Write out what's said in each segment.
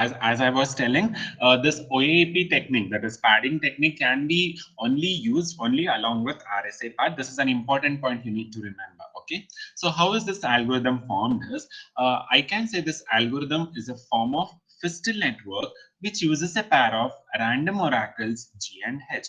As I was telling, this OAEP technique, that is padding technique, can be only used only along with RSA pad. This is an important point you need to remember. Okay, so how is this algorithm formed? Is I can say this algorithm is a form of fistal network which uses a pair of random oracles G and H.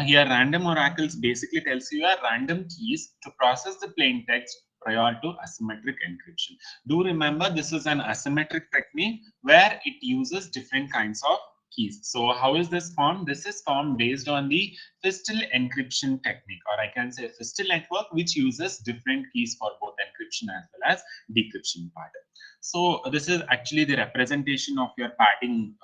Here, random oracles basically tells you a random keys to process the plain text prior to asymmetric encryption. Do remember, this is an asymmetric technique where it uses different kinds of keys. So how is this formed? This is formed based on the fistal encryption technique, or I can say fistal network, which uses different keys for both encryption as well as decryption part. So this is actually the representation of your padding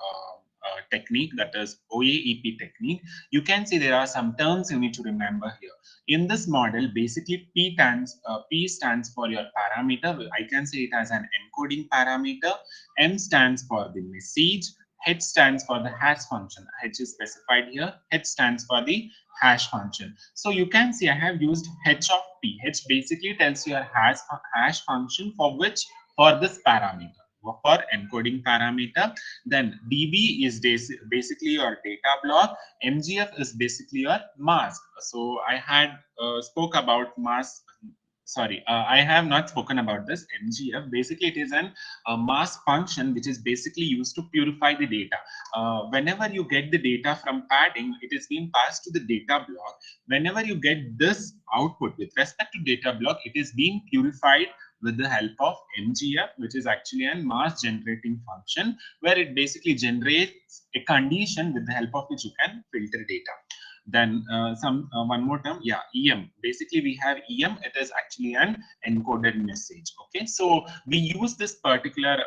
technique, that is OAEP technique. You can see there are some terms you need to remember here. In this model, basically P stands for your parameter. I can say it as an encoding parameter. M stands for the message. H stands for the hash function. H is specified here. H stands for the hash function. So you can see I have used H of P. H basically tells you a hash function for this parameter, for encoding parameter. Then DB is basically your data block. MGF is basically your mask. So I had spoke about mask. Sorry, I have not spoken about this MGF. Basically, it is a mask function which is basically used to purify the data. Whenever you get the data from padding, it is being passed to the data block. Whenever you get this output with respect to data block, it is being purified with the help of MGF, which is actually a mask generating function, where it basically generates a condition with the help of which you can filter data. Then one more term, yeah, EM. Basically, we have EM. It is actually an encoded message. Okay, so we use this particular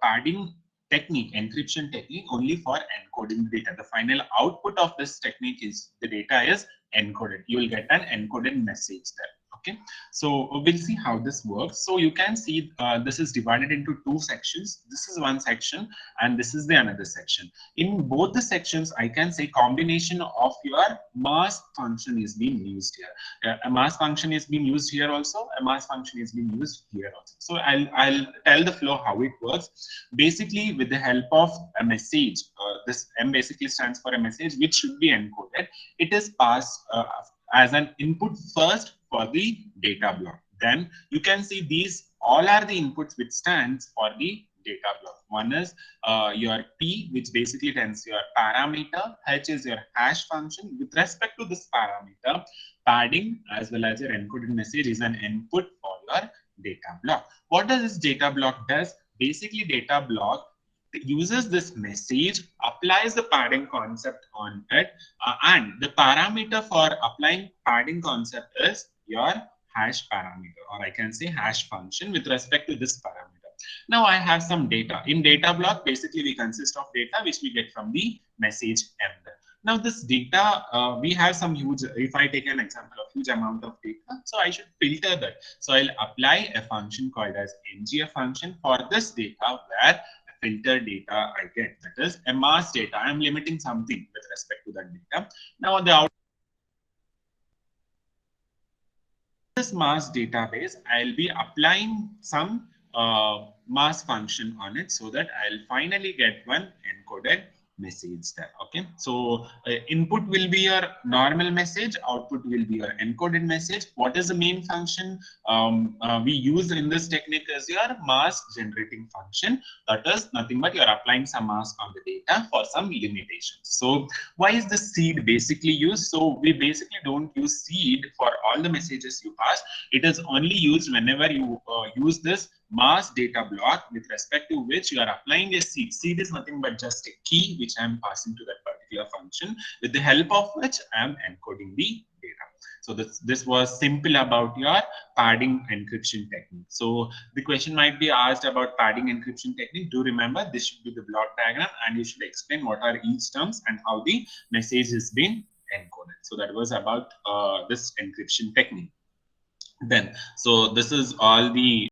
padding technique, encryption technique, only for encoding data. The final output of this technique is the data is encoded. You will get an encoded message there. Okay, so we'll see how this works. So you can see this is divided into two sections. This is one section and this is the another section. In both the sections, I can say combination of your mask function is being used here. A mask function is being used here also. A mask function is being used here also. So I'll tell the flow how it works. Basically, with the help of a message, this M basically stands for a message which should be encoded. It is passed as an input first for the data block. Then you can see these all are the inputs which stands for the data block. One is your P, which basically tells your parameter. H is your hash function. With respect to this parameter, padding as well as your encoded message is an input for your data block. What does this data block does? Basically, data block uses this message, applies the padding concept on it, and the parameter for applying padding concept is your hash parameter, or I can say hash function with respect to this parameter. Now I have some data. In data block, basically we consist of data which we get from the message M. Now this data, we have some huge, if I take an example of huge amount of data, so I should filter that. So I'll apply a function called as MGF function for this data where filter data I get, that is a mask data. I am limiting something with respect to that data. Now on the out this mask database, I'll be applying some mask function on it so that I'll finally get one encoded message there. Okay, so input will be your normal message, output will be your encoded message. What is the main function we use in this technique is your mask generating function. That is nothing but you're applying some mask on the data for some limitations. So why is the seed basically used? So we basically don't use seed for all the messages you pass. It is only used whenever you use this mask data block with respect to which you are applying a seed. Seed is nothing but just a key which I am passing to that particular function, with the help of which I am encoding the data. So this was simple about your padding encryption technique. So the question might be asked about padding encryption technique. Do remember this should be the block diagram and you should explain what are each terms and how the message is being encoded. So that was about this encryption technique. Then, so this is all the